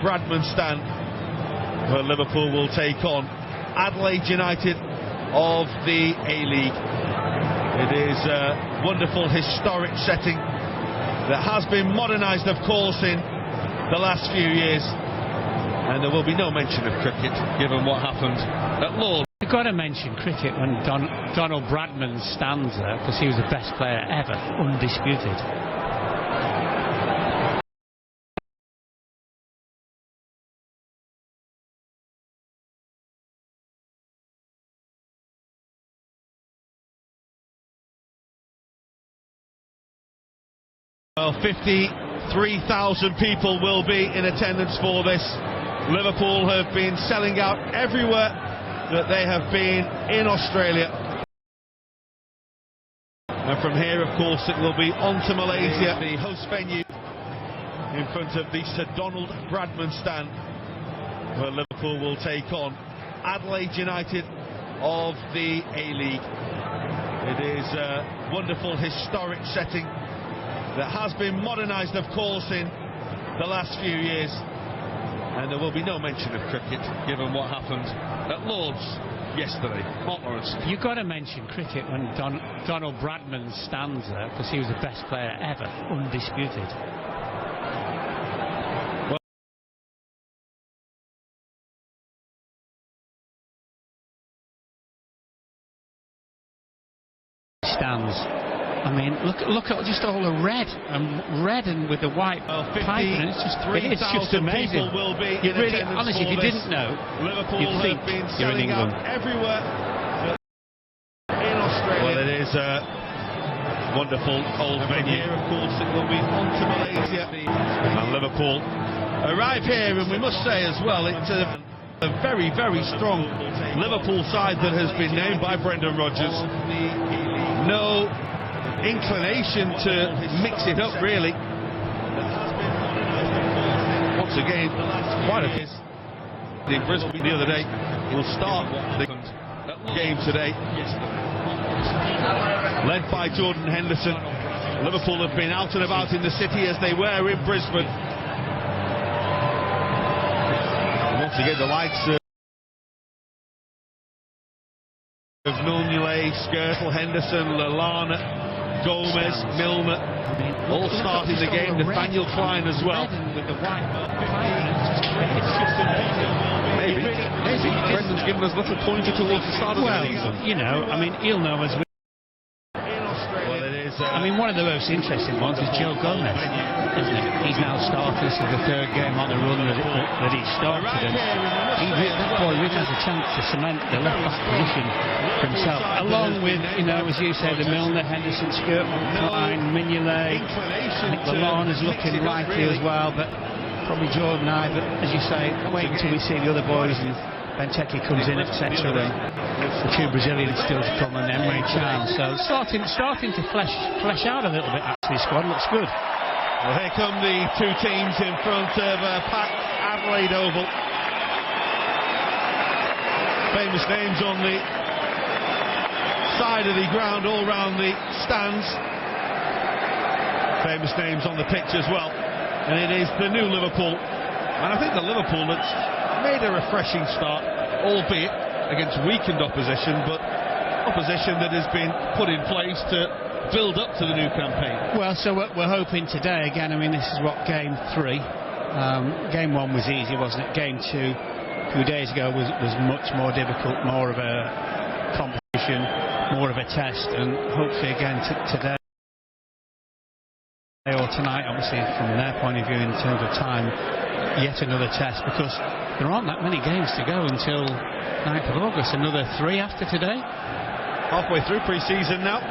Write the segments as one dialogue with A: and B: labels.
A: Bradman stand, where Liverpool will take on Adelaide United of the A-League. It is a wonderful historic setting that has been modernised, of course, in the last few years, and there will be no mention of cricket given what happened at Lord's.
B: You've got to mention cricket when Donald Bradman stands there, because he was the best player ever, undisputed.
A: Well, 53,000 people will be in attendance for this. Liverpool have been selling out everywhere that they have been in Australia. And from here, of course, it will be on to Malaysia, the host venue, in front of the Sir Donald Bradman stand, where Liverpool will take on Adelaide United of the A-League. It is a wonderful historic setting that has been modernised, of course, in the last few years, and there will be no mention of cricket given what happened at Lord's yesterday. Mark Lawrence.
B: You've got to mention cricket when Donald Bradman stands there, because he was the best player ever, undisputed. Stands. I mean, look at just all the red and with the white pipe, and it's just amazing.
A: Will be
B: you really, honestly, if you didn't know,
A: Liverpool
B: you'd think
A: have been
B: you're in
A: selling out
B: England.
A: everywhere in Australia. Well, it is a wonderful old venue. Here, of course, it will be on to Malaysia. And Liverpool arrive here, and we must say as well, it's a very, very strong Liverpool side that has been named by Brendan Rodgers. No inclination to mix it up, really. Once again, quite a bit in Brisbane the other day. Will start the game today, led by Jordan Henderson. Liverpool have been out and about in the city as they were in Brisbane. Once again, the likes of Nunley, Skirtle, Henderson, Lallana, Gomez, Milner, all starting the game. Nathaniel Klein as well. Maybe Brendan's given us a little pointer towards the start of the season.
B: You know, I mean, he'll know as well. I mean, one of the most interesting ones is Joe Gomez, isn't it? He's now started. This is the third game on the run that he started, and that boy really has a chance to cement the left back position for himself, along with, you know, as you say, the Milner, Henderson, Skirtle, Klein, Mignolet. I think Lallana's looking likely as well, but probably Jordan but as you say, wait until we see the other boys and Benteke comes in, etc. And the two Brazilians still to come, and Emre Can. So starting to flesh out a little bit. Actually, squad looks good.
A: Well, here come the two teams in front of packed Adelaide Oval. Famous names on the side of the ground, all round the stands. Famous names on the pitch as well. And it is the new Liverpool. And I think the Liverpool that's made a refreshing start, albeit against weakened opposition, but opposition that has been put in place to build up to the new campaign.
B: Well, so we're hoping today, again, I mean, this is what, game 3. Game 1 was easy, wasn't it? Game 2, a few days ago, was much more difficult, more of a competition, more of a test, and hopefully again today or tonight, obviously from their point of view in terms of time, yet another test, because there aren't that many games to go until 9th of August. Another 3 after today.
A: Halfway through pre-season now.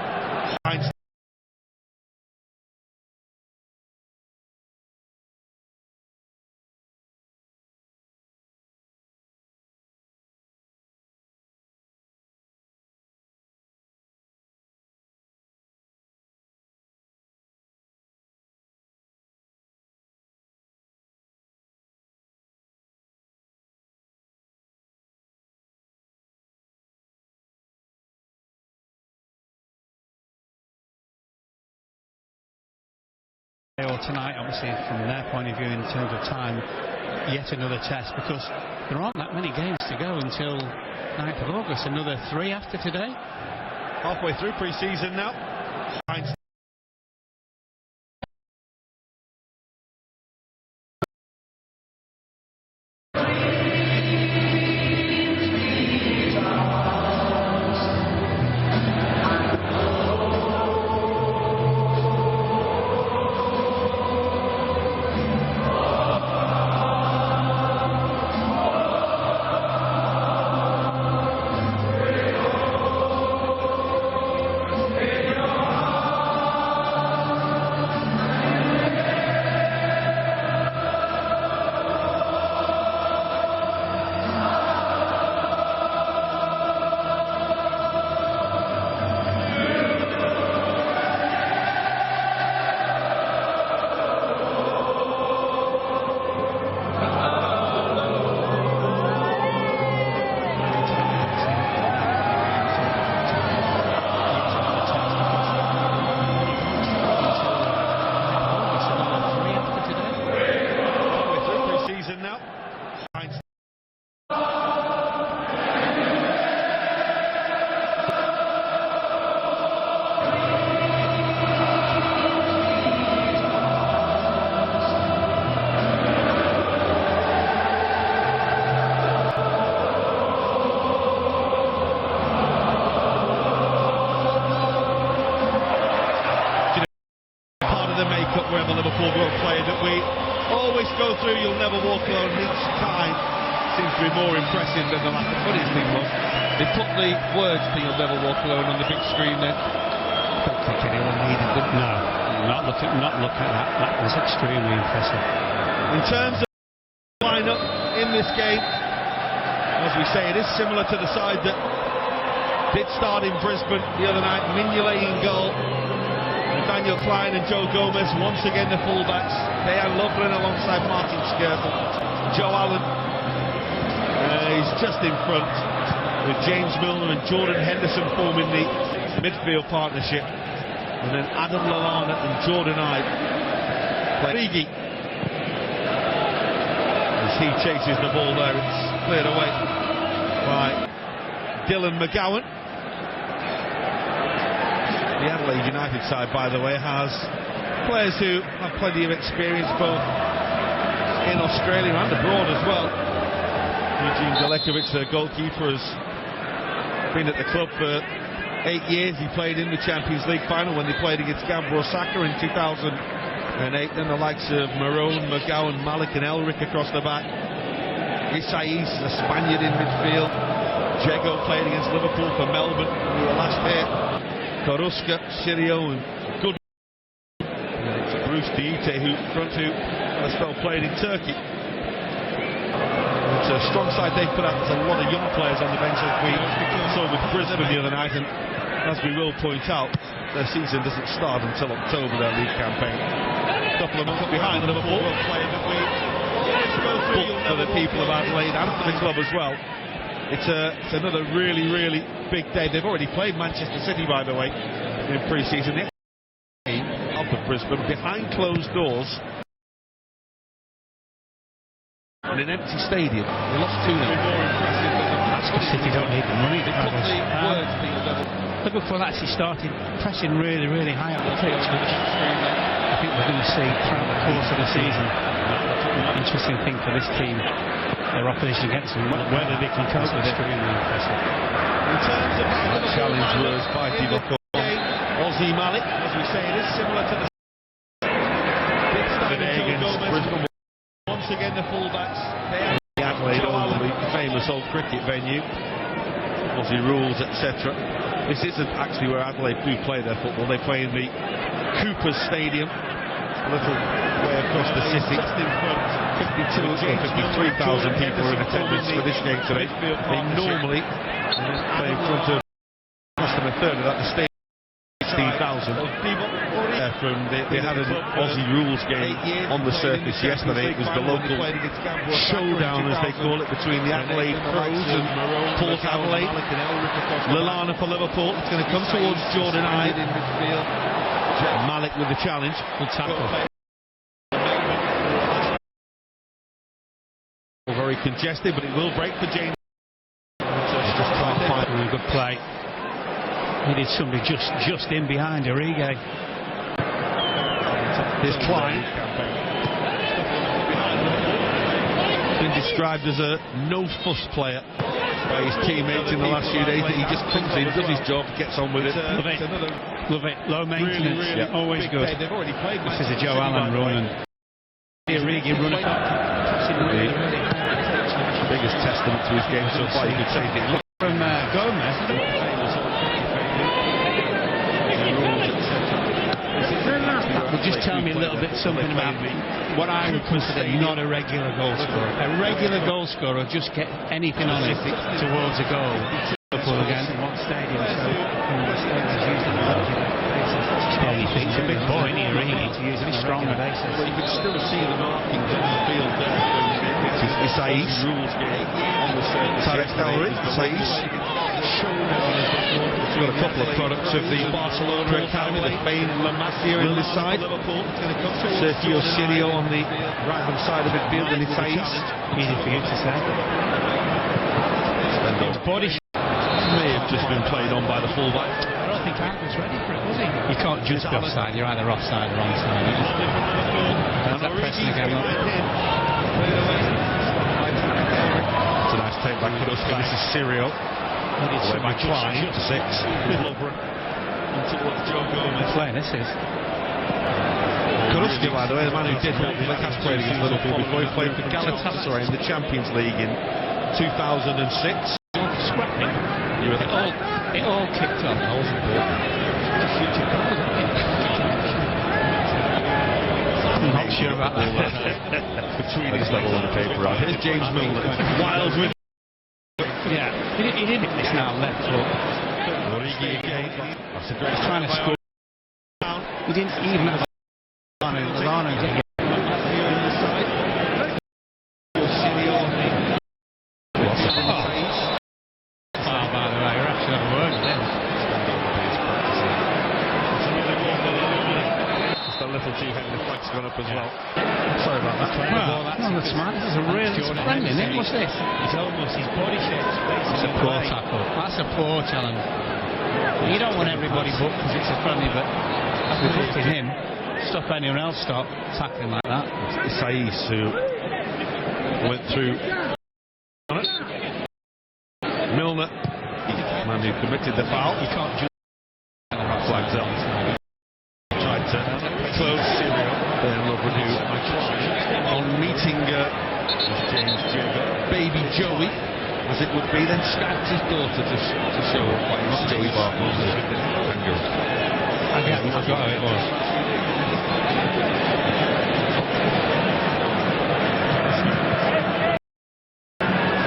B: Or tonight, obviously from their point of view in terms of time, yet another test, because there aren't that many games to go until 9th of August. Another 3 after today.
A: Halfway through pre-season now. Wherever Liverpool will play, that we always go through. You'll never walk alone. Each time seems to be more impressive than the last. The funniest thing was they put the words to "You'll never walk alone" on the big screen there.
B: I don't think anyone needed them. No, not look at that. That was extremely impressive.
A: In terms of line-up in this game, as we say, it is similar to the side that did start in Brisbane the other night. Mignolet in goal. Daniel Klein and Joe Gomez once again the fullbacks. Dejan Lovren alongside Martin Skirtle. Joe Allen he's just in front with James Milner and Jordan Henderson forming the midfield partnership, and then Adam Lallana and Jordan Ibe play. As he chases the ball there, it's cleared away by Dylan McGowan. The Adelaide United side, by the way, has players who have plenty of experience both in Australia and abroad as well. Eugene Delekovic, the goalkeeper, has been at the club for 8 years. He played in the Champions League final when they played against Gambro Osaka in 2008. Then the likes of Marone, McGowan, Malik and Elric across the back. Isais, a Spaniard in midfield. Jego played against Liverpool for Melbourne when we were last here. Koruska, Sirio and Good. It's Bruce Diite who had a spell played in Turkey. It's a strong side they've put out. There's a lot of young players on the bench, as we saw with Brisbane the other night, and as we will point out, their season doesn't start until October, their league campaign. A couple of months behind Liverpool will play that we booked for the people of Adelaide and for the club as well. It's another really, really big day. They've already played Manchester City, by the way, in pre-season. The game of Brisbane behind closed doors in an empty stadium. They lost 2-0.
B: That's because City don't need the money. Liverpool actually started pressing really, really high up the pitch, which I think we're going to see throughout the course of the season. Interesting thing for this team, their opposition against them, whether they can cope with it. Extremely impressive.
A: In terms of how the challenge was by Divock Ozzy Malik, as we say, it is similar to the Brisbane. Once again the fullbacks. The Adelaide Oval, the famous old cricket venue. Aussie rules, etc. This isn't actually where Adelaide do play their football. They play in the Coopers Stadium, a little way across the city. 52 or 53,000 people are in attendance for this game today. They normally play in front of less than a third of that. The stadium 16,000. They had an Aussie rules game on the surface yesterday. It was the local showdown, as they call it, between the Adelaide Crows and Port Adelaide. Lallana for Liverpool. It's going to come towards Jordan Ibe. Malik with the challenge. Good tackle. very congested, but it will break for James.
B: Just can't find a good play. Needed somebody just in behind Origi.
A: Here's Klein. Been described as a no-fuss player by his teammates in the last few days. That he just comes in, does his job, gets on with it.
B: Love it. Love it. Low maintenance.
A: Really
B: always good.
A: They've already played.
B: This is a Joe Allen run. And Origi run
A: biggest testament to his game so far, you could say.
B: From Gomez. Well, just tell me a little bit something about what I would consider not a regular goal scorer. A regular goal scorer will just get anything on it towards a goal. Liverpool again. It's a big boy, isn't he, really, to use a stronger basis.
A: Well, you can still see the markings on the field there. Isais. Tarek Ellery. Isais. We've got a couple of products of the Barcelona Academy, the famed La Masia in this side. Sergio Sirio on the right-hand side of midfield, and Isais.
B: Easy for you to say. Body
A: may have just been played on by the fullback.
B: I don't think Ant was ready for it, was he? You can't just be offside, you're either offside or onside. That's that pressing again.
A: It's a nice take back for us. This is Sirio. Away by Klein to 6. Towards Joe Gomez.
B: Play, this is.
A: Karuski, by the way, the man who did what has played against Liverpool before he played for Galatasaray in the Champions League in 2006.
B: Scrapping. It all kicked off. I wasn't not sure about that.
A: Between his level on the paper. Here's James Milner. Wild with.
B: Yeah, he did this now left foot.
A: Origi again. That's a great
B: trying to score. He didn't even have Lozano.
A: Gone up as well. Sorry about that.
B: That's smart. This is a really friendly, isn't it? What's this? It's almost his body shape. It's a poor tackle. That's a poor challenge. You don't want everybody booked because it's a friendly, but after booking him, stop anyone else stop tackling like that.
A: It's Isais who went through Milner, man who committed the foul.
B: You can't just
A: flags up. Tried to close Sirio. On meeting James baby Joey, as it would be, then stabbed his daughter to show up by his Joey Bartels.
B: I forgot how it was.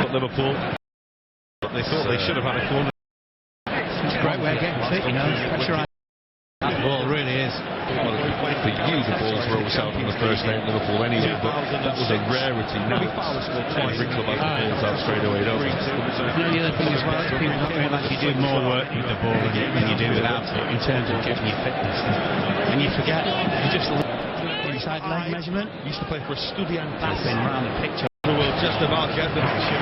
A: But Liverpool, but they thought they should have had a corner.
B: It's a great way of getting fit, you know. Pressure. That ball really is.
A: Well, for you, the balls were always out on the first day at Liverpool anyway, but that was a rarity. Now every club has the balls out straight away, don't they?
B: The other thing as well, people don't realise you do more work with the ball than you do without it in terms of getting your fitness. And you forget, you just inside leg measurement.
A: Used to play for a Studiantes.
B: That's been around the picture.
A: We'll just about get the picture.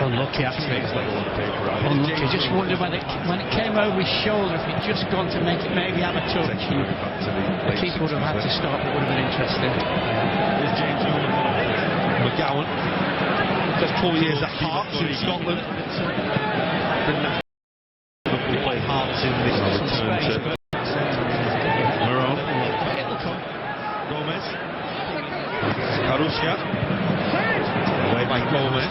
B: Unlucky, actually. Unlucky. Just wondered when it came over his shoulder, if he'd just gone to make it maybe have a touch. The keeper would have had to stop. It would have been interesting.
A: Here's James McGowan. Just 4 years at Hearts in Scotland. Liverpool play Hearts in this return to Morone. Gomez. Karuska. Away by Gomez.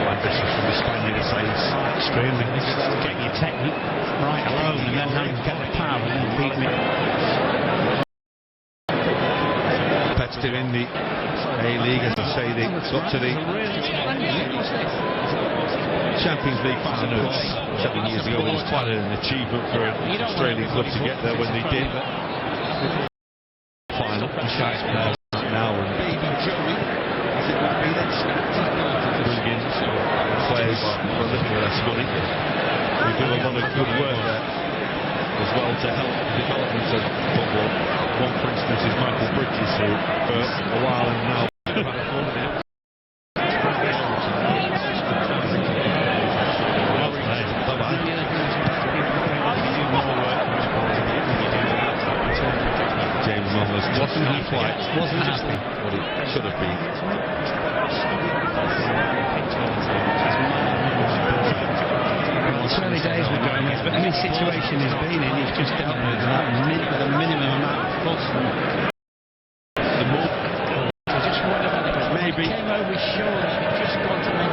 A: Ambitious from the Spaniard Isais.
B: Extremely. Getting your technique right alone and then having to get the power and then beat me.
A: Competitive in the A-League, as I say, they got to the Champions League finals 7 years ago. It was quite an achievement for an Australian club to get there when they did. Final. Now, and baby Joey, as it would be, then bring in players for a little less money. We do a lot of good work there as well to help the development of football. One, for instance, is Michael Bridges, who for a while and now
B: wasn't
A: flight
B: wasn't
A: just
B: happy.
A: what it should have been.
B: Well, it's early days with Gomez, but any situation he's been in, he's just dealt with that with a minimum amount of fuss.
A: The more
B: Just wondered whether
A: maybe
B: came over his shoulder, just got to make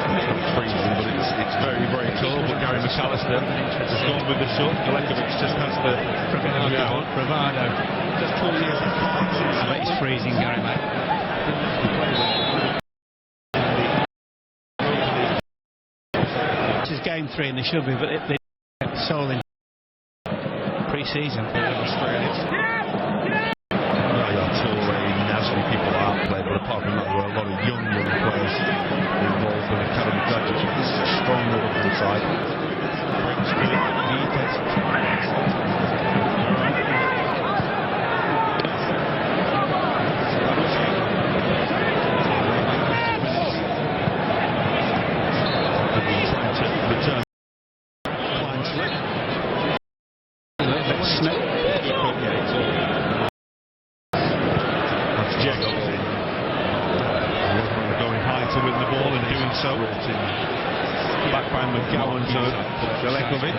A: freezing, but it's very, very cold. But Gary McAllister has gone with the shot. Galekovic just has the
B: bravado.
A: Just 2 years apart.
B: I bet it's freezing, Gary, mate. This is game 3 and they should be, but they kept the soul in pre-season.
A: Australians. Nasty people out play, but apart from that, there were a lot of young players involved in academy graduates. This is a strong Liverpool side. Brings good return. Fine slip.
B: A little bit snip.
A: Jago going high to win the ball and doing so. Back by McGowan to Galekovic.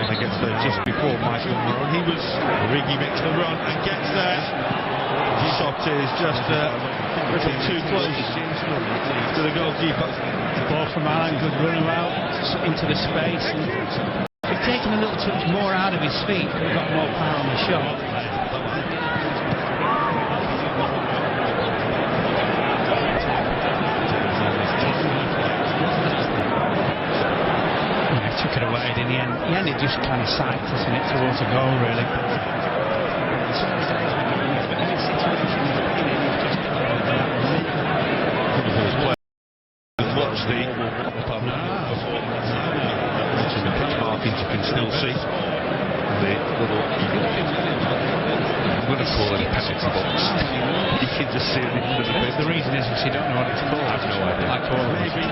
A: He gets there just before Michael Morone. Origi makes the run and gets there. Shot is just a little too close to the goalkeeper.
B: Ball from Alan, good run out into the space. And if he'd taken a little touch more out of his feet, he'd got more power on the shot. Took it away in the end. In the end, it just kind of sighted, isn't it, towards a goal, really.
A: Watch the pitch markings you can still see. The little, I'm going to call it a penalty box. You can just see it in the bit.
B: The reason is you don't know what it's called.
A: I have no idea.
B: Like all
A: maybe.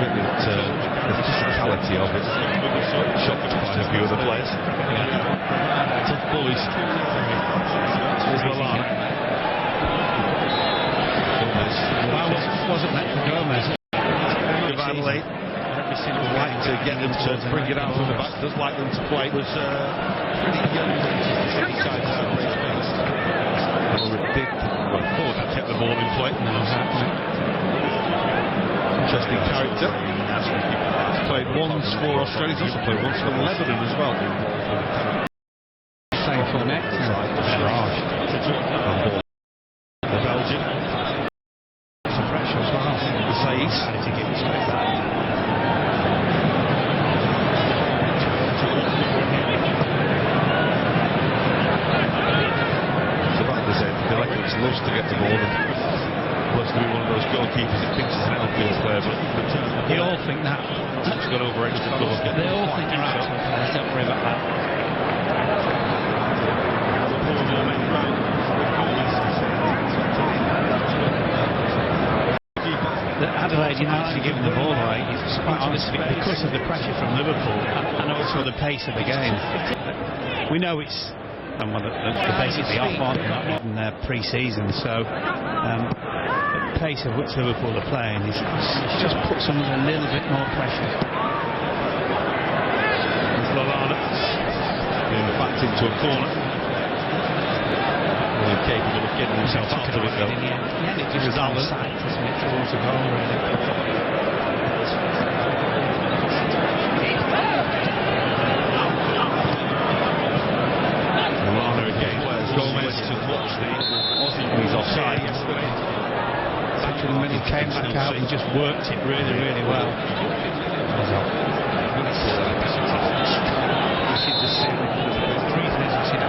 A: The physicality of it shocked quite a few of the players. Tough bullies. Here's Lallana.
B: Gomez wasn't meant for Gomez.
A: Adelaide would like to get them to bring it out from the back. Does like them to play. It was pretty young. Ford kept the ball in play. Interesting character. He's played once for Australia. He's also played once for Lebanon as well.
B: Playing for the next.
A: Belgium.
B: Some pressure as well.
A: The Saïs.
B: To get straight back.
A: So back to say, Galekovic loves to get the ball and loves to be one of those goalkeepers that thinks he's an outfield player, but
B: They all think that.
A: he's got over it.
B: They all think they're outfield players. Don't worry about that. Adelaide United giving the ball away, it's quite honestly because of the pressure from Liverpool and also the pace of the game. We know it's they're basically off on in their pre-season, so the pace of which Liverpool are playing is just puts them under a little bit more pressure.
A: Lallana being backed into a corner. Capable of getting himself out of it though.
B: In the end, it just sights, isn't it, towards a goal, really.
A: Lallana again. Gomez to watch the Aussie. He's offside yesterday.
B: Actually, when he came back out, he just worked it really, really well.
A: You can just see the reason is you see that.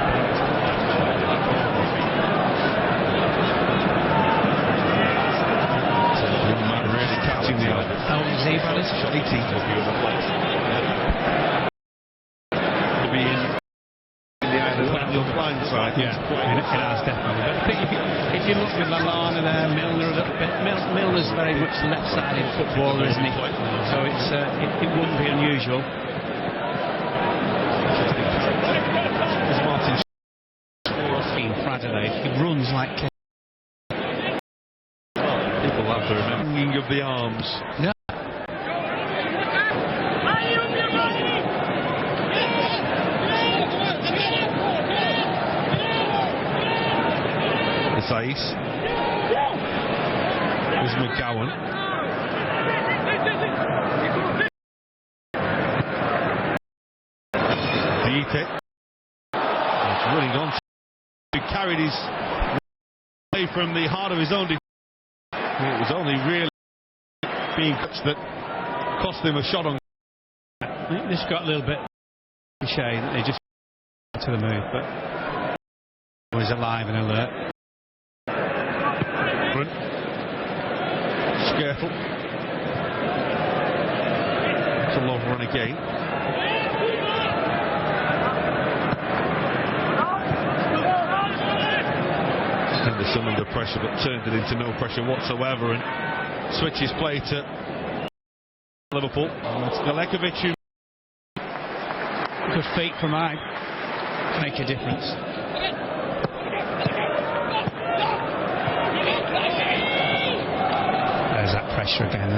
A: Really catching the eye.
B: How old is he, Ballas?
A: 18 will be on the place. To be in the eye of the blind side.
B: Yeah, it has definitely. But I think if you look with Lallana there, Milner a little bit. Milner's very much left-sided footballer, isn't he? So it wouldn't be unusual. Adelaide. He runs like...
A: People have to remember swinging of the arms.
B: Yeah.
A: It's Ice. There's McGowan. Beat it. It's running on. He carried his away from the heart of his own defence. It was only really being touched that cost him a shot on.
B: I think this got a little bit cliche that they just to the move, but he was alive and alert.
A: Skirtle. It's a long run again. Henderson under pressure, but turned it into no pressure whatsoever and switches play to Liverpool. That's Galekovic who...
B: Good feet from Ibe. Make a difference. There's that pressure again.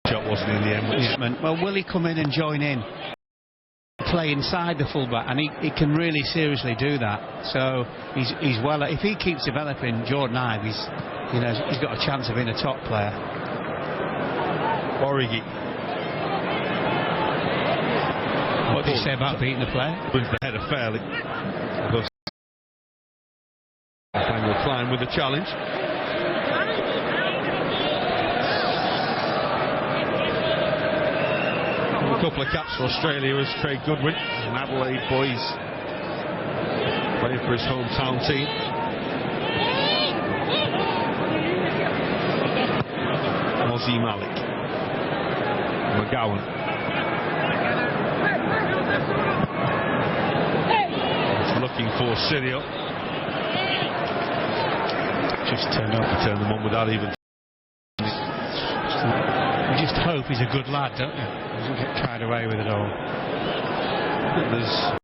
A: Shot wasn't in the end.
B: Well, will he come in and join in? Play inside the fullback, and he can really seriously do that. So he's well. If he keeps developing Jordan Ibe, he's got a chance of being a top player.
A: Origi.
B: What do you say about beating the player?
A: Wins the header fairly. Daniel Klein with the challenge. A couple of caps for Australia as Craig Goodwin, an Adelaide boys playing for his hometown team. Mozzie Malik. McGowan. It's looking for Sirio.
B: Just turned up.
A: Turn them on without even.
B: You just hope he's a good lad, don't you? Doesn't get carried away with it all.
A: There's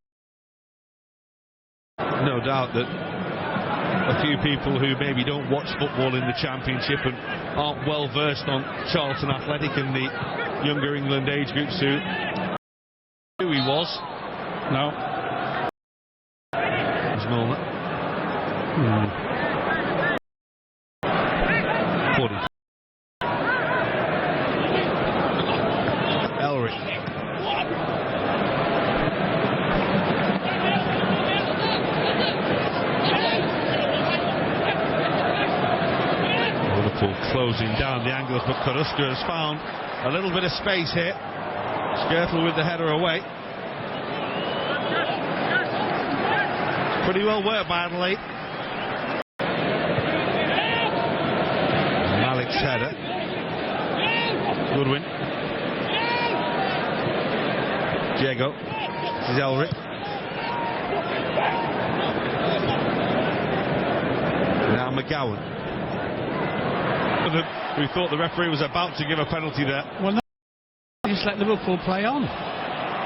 A: no doubt that a few people who maybe don't watch football in the Championship and aren't well versed on Charlton Athletic and the younger England age groups who he was.
B: No.
A: There's Milner. Elric. Liverpool closing down the angles, but Karuska has found a little bit of space here. Skirtle with the header away. Pretty well worked by Adelaide. Malik's header. Goodwin. Diego. This is Elric. Now McGowan. We thought the referee was about to give a penalty there.
B: Well, no, just let Liverpool play on.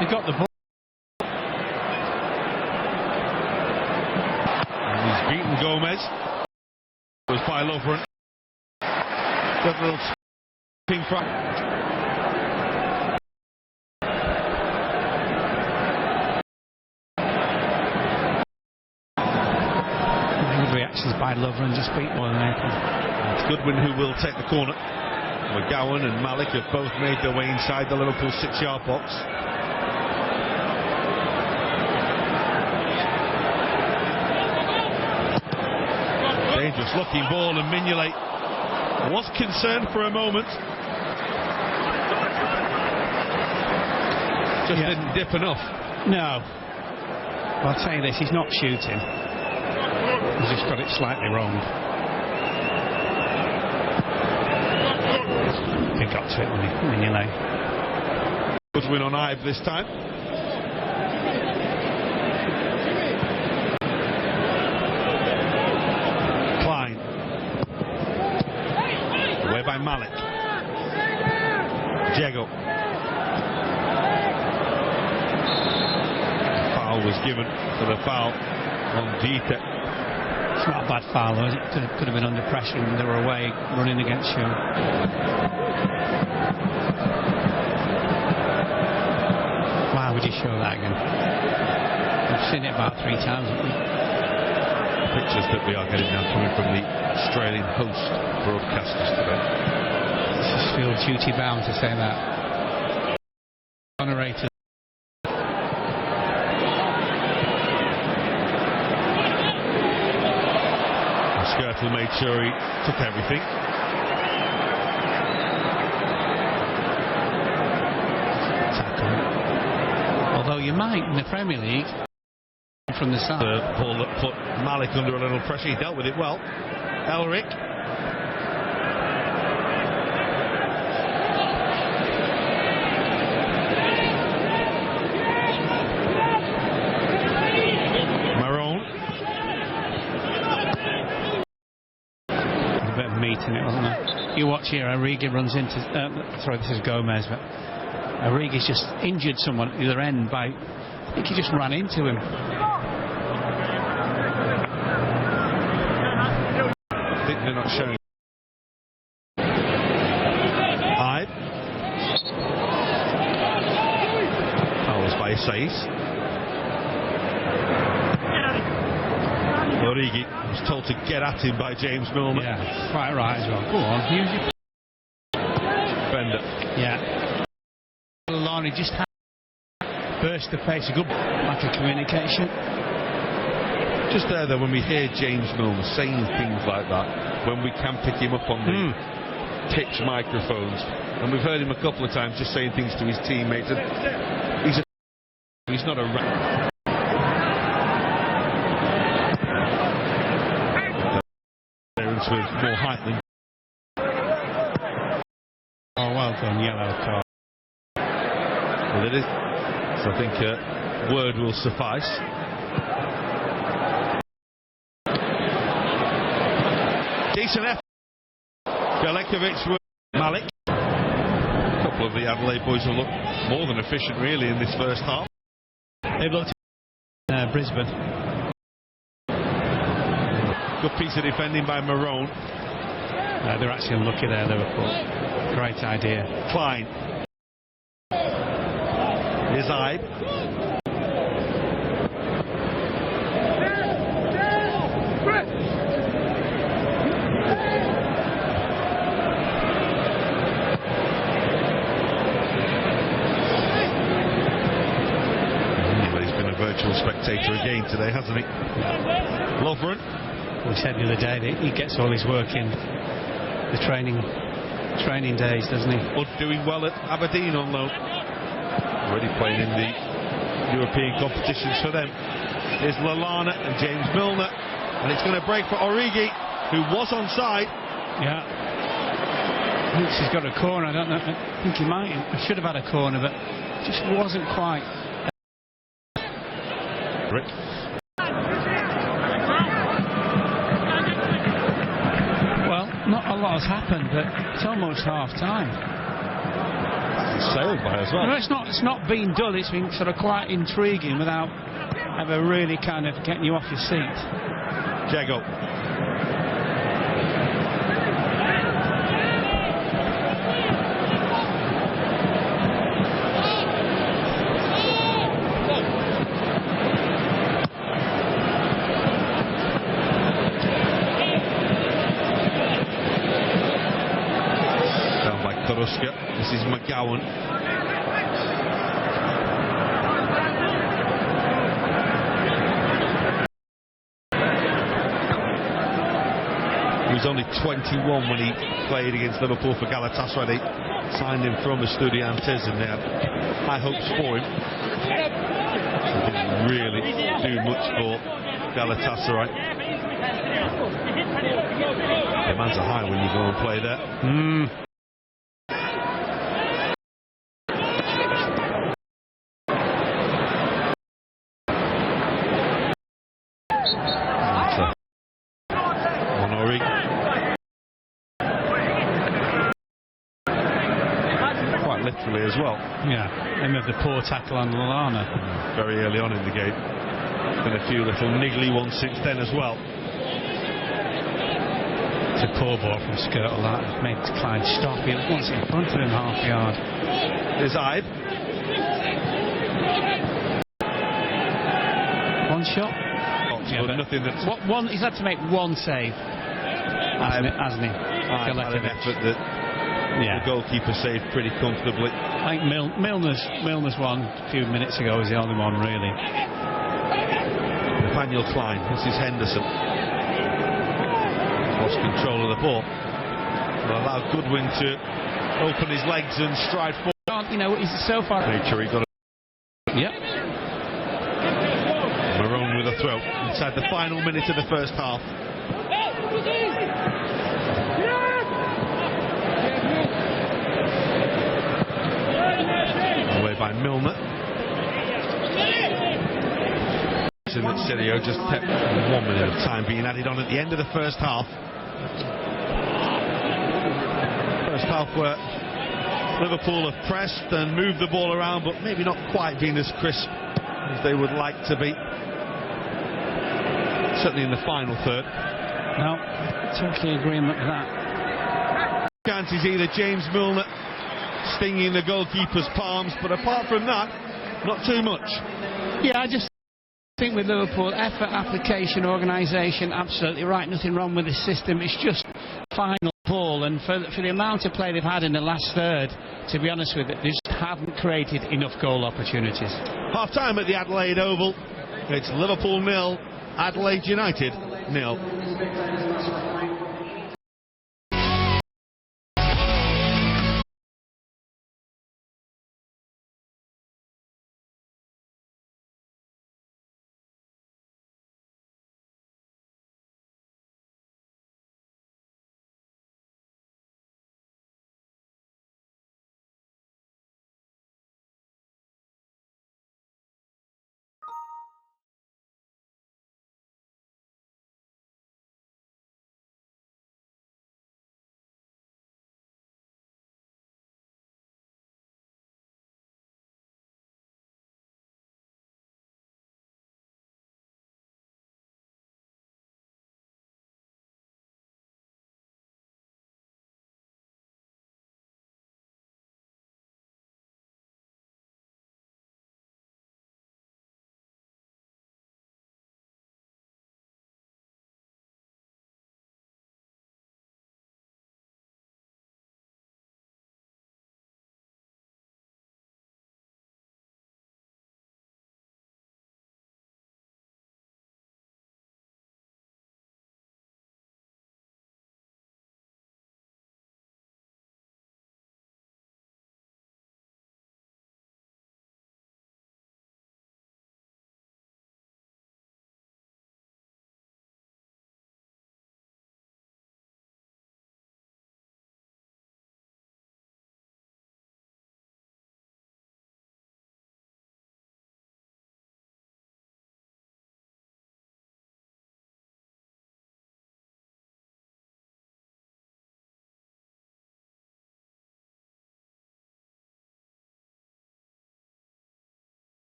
B: They got the ball.
A: And he's beaten Gomez. It was quite low for it. Got a little spin front.
B: Reactions by Lover and just beat more than anything.
A: It's Goodwin who will take the corner. McGowan and Malik have both made their way inside the Liverpool 6-yard box. Dangerous looking ball, and Mignolet was concerned for a moment. Just didn't dip enough.
B: No. Well, I'll tell you this, he's not shooting. He's just got it slightly wrong. He got to it when he lay.
A: Good win on Ibe this time. Klein. Away by Malik. Diego. was given for the foul on Dieter.
B: It's not a bad foul, though. It could have been under pressure and they were away running against you. Why would you show that again? We've seen it about 3 times, haven't we?
A: Pictures that we are getting now coming from the Australian host broadcasters today.
B: Just feel duty bound to say that. Honorated.
A: Skirtle made sure he took everything.
B: Tackle. Although you might in the Premier League from the side.
A: The ball that put Malik under a little pressure. He dealt with it well. Elric.
B: In it, wasn't it? You watch here, Arrighi runs into. Sorry, this is Gomez, but Arrighi's just injured someone at the other end by. I think he just ran into him.
A: I think they're not showing. Hyde. Fouls by Saïs. Origi was told to get at him by James Milner.
B: Yeah, quite right as well. Go on, use your
A: defender.
B: Yeah. Lani just had burst the pace, a good lack of communication.
A: Just there though, when we hear James Milner saying things like that, when we can pick him up on the pitch microphones, and we've heard him a couple of times just saying things to his teammates, and he's not a rat. With more height than.
B: Oh, well done, yellow card.
A: Well, it is. So I think word will suffice. Decent effort. Galekovic with Malik. A couple of the Adelaide boys will look more than efficient, really, in this first half.
B: They've looked at Brisbane.
A: Good piece of defending by Marone.
B: They're actually unlucky there, Liverpool. Great idea.
A: Klein. Here's Ibe. But he's been a virtual spectator again today, hasn't he?
B: Yeah.
A: Lovren.
B: We said the other day that he gets all his work in the training days, doesn't he?
A: But doing well at Aberdeen on loan. Already playing in the European competitions for them. There's Lallana and James Milner, and it's going to break for Origi, who was onside.
B: Yeah. I think he's got a corner. I don't know. I think he might. I should have had a corner, but just wasn't quite.
A: Rick.
B: Not a lot has happened, but it's almost half time.
A: It's sailed by as well.
B: No, it's not been dull. It's been sort of quite intriguing without ever really kind of getting you off your seat.
A: Jago. This is McGowan. He was only 21 when he played against Liverpool for Galatasaray. They signed him from Estudiantes and they had high hopes for him. He didn't really do much for Galatasaray. Demands are high when you go and play there. Quite literally as well.
B: Yeah, him of the poor tackle on Lallana.
A: Very early on in the game. Been a few little niggly ones since then as well.
B: It's a poor ball from Skirtle that made Clyde stop. He was once in front of him half yard.
A: There's Ibe.
B: One shot.
A: Yeah, but nothing that's...
B: He's had to make one save, hasn't he?
A: Had an effort that the goalkeeper saved pretty comfortably.
B: I think Milner's one a few minutes ago was the only one really.
A: Nathaniel Klein, this is Henderson. Lost control of the ball. Will allow Goodwin to open his legs and stride forward.
B: You know, he's so far.
A: Nature, he got a...
B: Yep.
A: Marone with a throw inside the final minute of the first half. Away by Milner. Sirio just kept 1 minute of time being added on at the end of the first half. First half where Liverpool have pressed and moved the ball around, but maybe not quite been as crisp as they would like to be. Certainly in the final third.
B: No, totally agreement with that.
A: Chances either James Milner stinging the goalkeeper's palms, but apart from that, not too much.
B: Yeah, I just think with Liverpool, effort, application, organisation, absolutely right. Nothing wrong with this system. It's just final ball, and for the amount of play they've had in the last third, to be honest with it, they just haven't created enough goal opportunities.
A: Half time at the Adelaide Oval. It's Liverpool 0, Adelaide United 0.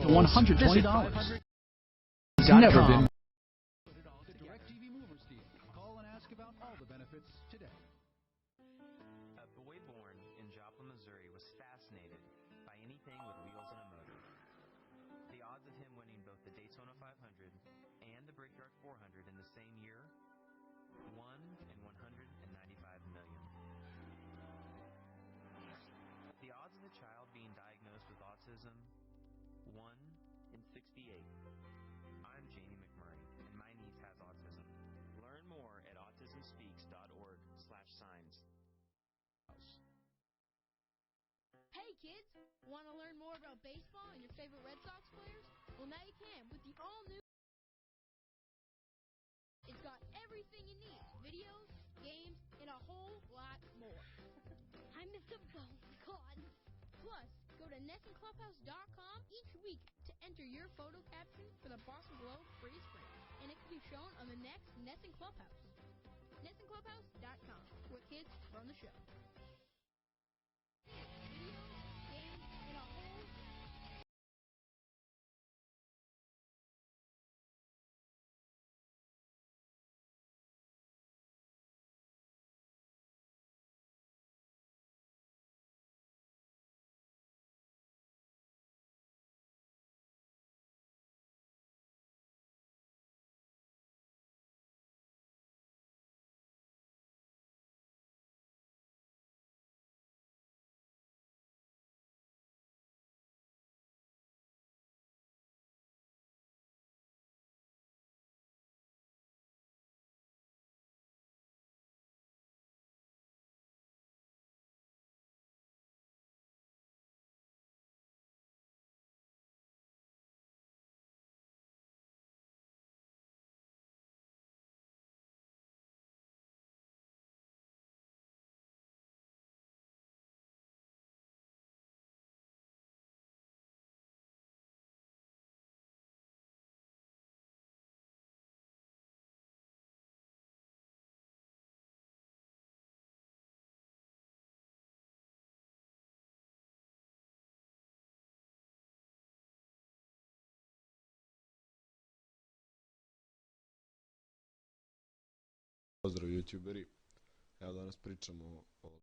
C: $120. It's never been.
D: Call and ask about all the benefits today.
E: A boy born in Joplin, Missouri was fascinated by anything with wheels and a motor. The odds of him winning both the Daytona 500 and the Brickyard 400 in the same year, 1 in 195 million. The odds of the child being diagnosed with autism, 1 in 68. I'm Janie McMurray, and my niece has autism. Learn more at autismspeaks.org/signs.
F: Hey kids, want to learn more about baseball and your favorite Red Sox players? Well, now you can with the all-new. It's got everything you need, videos, games, and a whole lot more. I miss the ball god. Plus, go to NessonClubhouse.com each week to enter your photo caption for the Boston Globe Freeze Frame, and it can be shown on the next Nesson Clubhouse. NessonClubhouse.com, where kids run the show.
G: Pozdrav youtuberi, evo danas pričamo o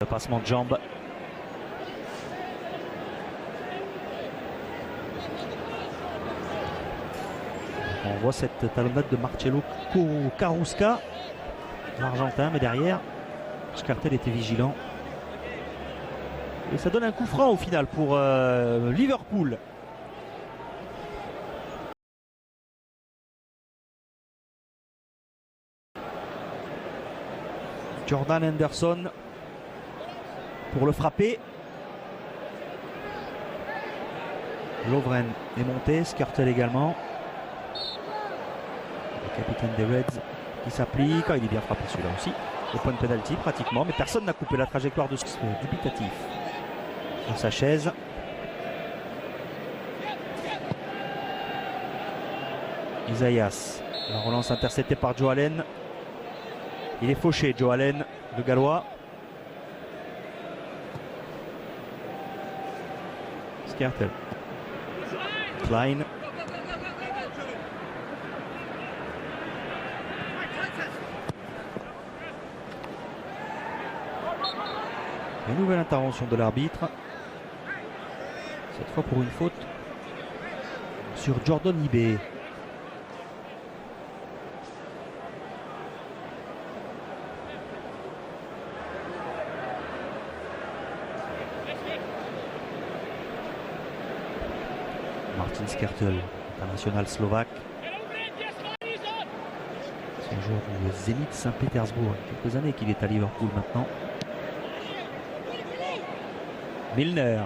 C: Le passement de jambe. On voit cette talonnade de Marcelo Carrusca, l'Argentin, mais derrière, Scartel était vigilant. Et ça donne un coup franc au final pour Liverpool. Jordan Henderson pour le frapper. Lovren est monté, Scartel également. Le capitaine des Reds qui s'applique. Il est bien frappé celui-là aussi. Au point de penalty pratiquement, mais personne n'a coupé la trajectoire de ce dubitatif dans sa chaise. Isaias, la relance interceptée par Joe Allen. Il est fauché, Joe Allen, le Gallois. Skertel. Klein. Une nouvelle intervention de l'arbitre. Cette fois pour une faute sur Jordan Ibé. Martin Skertel, international slovaque. C'est un joueur du Zénith Saint-Pétersbourg. Quelques années qu'il est à Liverpool maintenant. Milner,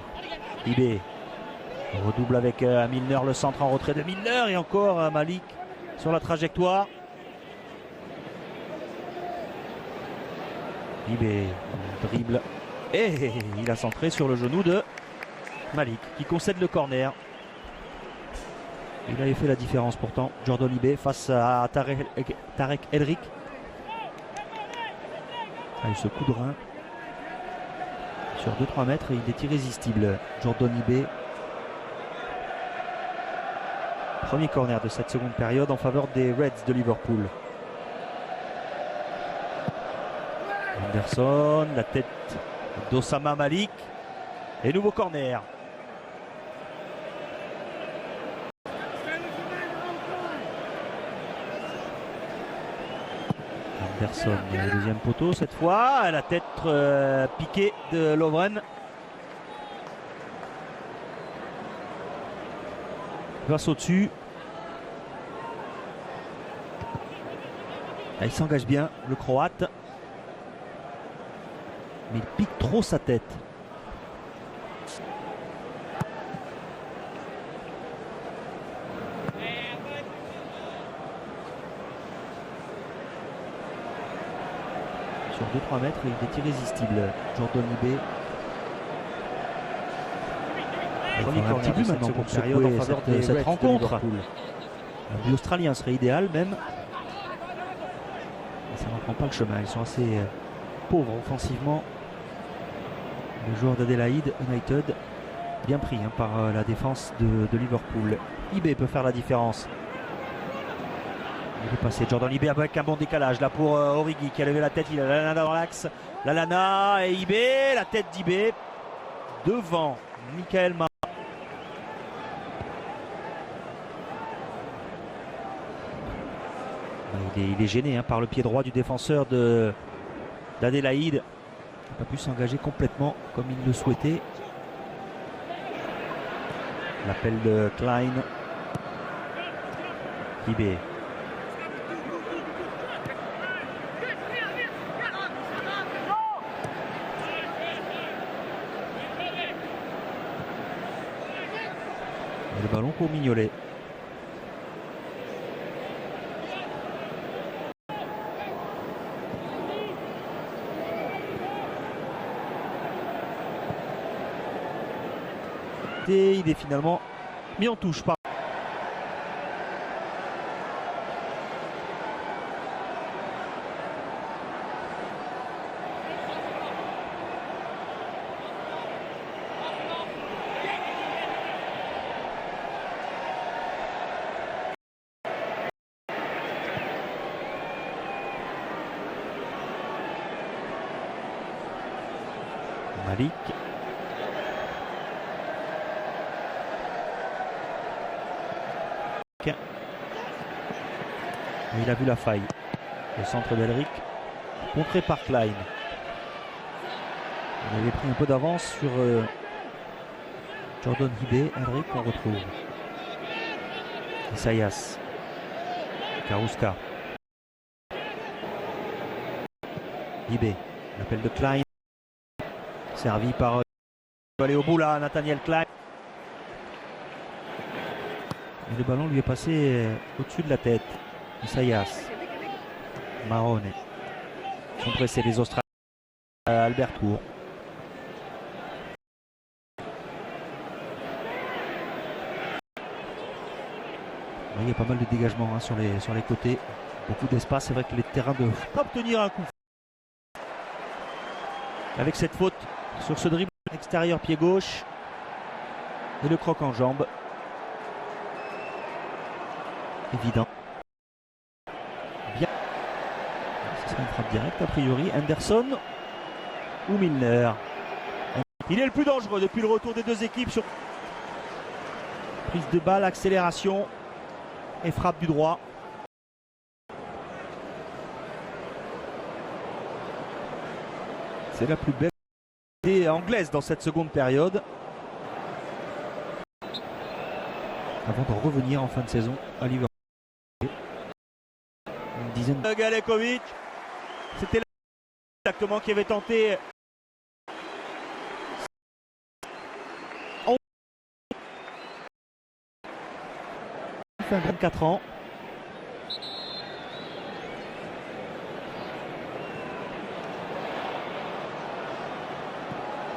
C: Ibé redouble avec Milner, le centre en retrait de Milner et encore Malik sur la trajectoire. Ibé dribble et il a centré sur le genou de Malik qui concède le corner. Il avait fait la différence pourtant, Jordan Ibé face à Tarek Elric. Avec ce coup de rein sur 2-3 mètres, il est irrésistible. Jordan Ibé. Premier corner de cette seconde période en faveur des Reds de Liverpool. Anderson, la tête d'Osama Malik. Et nouveau corner. Anderson, le deuxième poteau cette fois, la tête piquée de Lovren. Il passe au-dessus. Il s'engage bien, le Croate. Mais il pique trop sa tête. Sur 2-3 mètres, il est irrésistible. Jordan Ibé. Premier corner de cette seconde période en faveur de cette rencontre. Le Australien serait idéal même. Mais ça ne prend pas le chemin. Ils sont assez pauvres offensivement. Les joueurs d'Adelaide United, bien pris par la défense de Liverpool. Ibé peut faire la différence. Il est passé Jordan Ibé avec un bon décalage là pour Origi qui a levé la tête. Il a Lallana dans l'axe. Lallana et Ibé. La tête d'Ibé devant Michael Ma. Il est gêné par le pied droit du défenseur d'Adelaide. Il n'a pas pu s'engager complètement comme il le souhaitait. L'appel de Klein. Ibé. Et le ballon pour Mignolet. Il est finalement mis en touche par Malik. Et il a vu la faille. Le centre d'Elric, contré par Klein. Il avait pris un peu d'avance sur Jordan Hibé. Elric qu'on retrouve. Isaias. Karouska. Hibé. L'appel de Klein. Servi par aller au bout là, Nathaniel Klein. Et le ballon lui est passé au-dessus de la tête. Isaias. Marone. Ils sont pressés les Australiens. Albert Tour. Il y a pas mal de dégagement hein, sur les côtés. Beaucoup d'espace. C'est vrai que les terrains de obtenir un coup. Avec cette faute sur ce dribble extérieur pied gauche. Et le croc en jambe. Évident. Bien. Ce sera une frappe directe a priori. Anderson ou Milner. Il est le plus dangereux depuis le retour des deux équipes sur prise de balle, accélération et frappe du droit. C'est la plus belle idée anglaise dans cette seconde période. Avant de revenir en fin de saison à Liverpool. Une dizaine de Galekovic. C'était exactement qui avait tenté. 24 ans.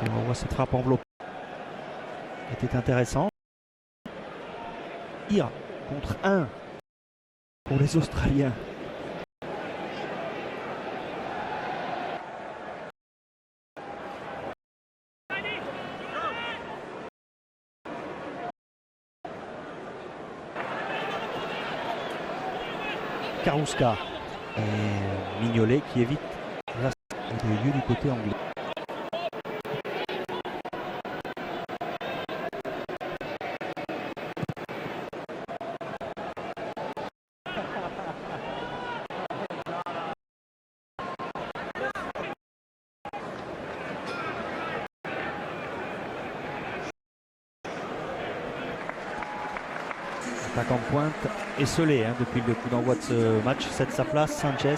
C: Et on voit cette frappe enveloppée. Était intéressant. Tir contre 1 pour les Australiens. Karouska et Mignolet qui évite la de lieu du côté anglais. Attaquant de pointe et scellé hein, depuis le coup d'envoi de ce match. Cède sa place, Sanchez,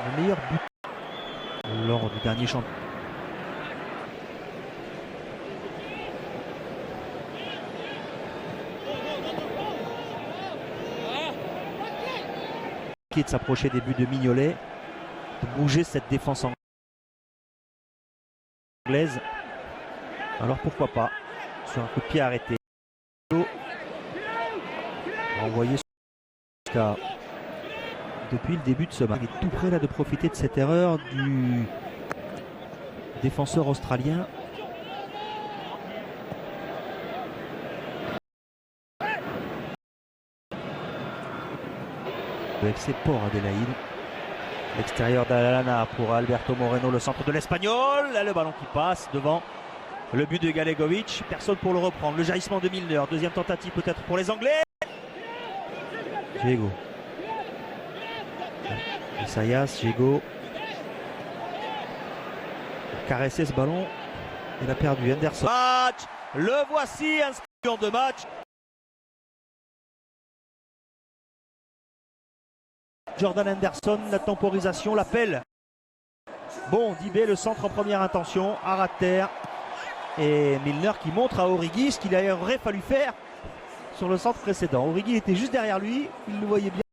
C: le meilleur but lors du dernier championnat. Qui est de s'approcher des buts de Mignolet, de bouger cette défense anglaise. Alors pourquoi pas, sur un coup de pied arrêté. Envoyé jusqu'à depuis le début de ce match. Il est tout près là de profiter de cette erreur du défenseur australien. Le FC Port Adelaide. L'extérieur d'Alana pour Alberto Moreno, le centre de l'Espagnol. Là, le ballon qui passe devant le but de Galegovic. Personne pour le reprendre. Le jaillissement de Milner. Deuxième tentative peut-être pour les Anglais. Diego. Isaias, Diego. Caresser ce ballon. Il a perdu Anderson. Match. Le voici inscrit en 2 matchs. Jordan Anderson, la temporisation, l'appel. Bon, Dibé, le centre en première intention, à ras de terre. Et Milner qui montre à Origi ce qu'il aurait fallu faire sur le centre précédent. Origi était juste derrière lui, il le voyait bien.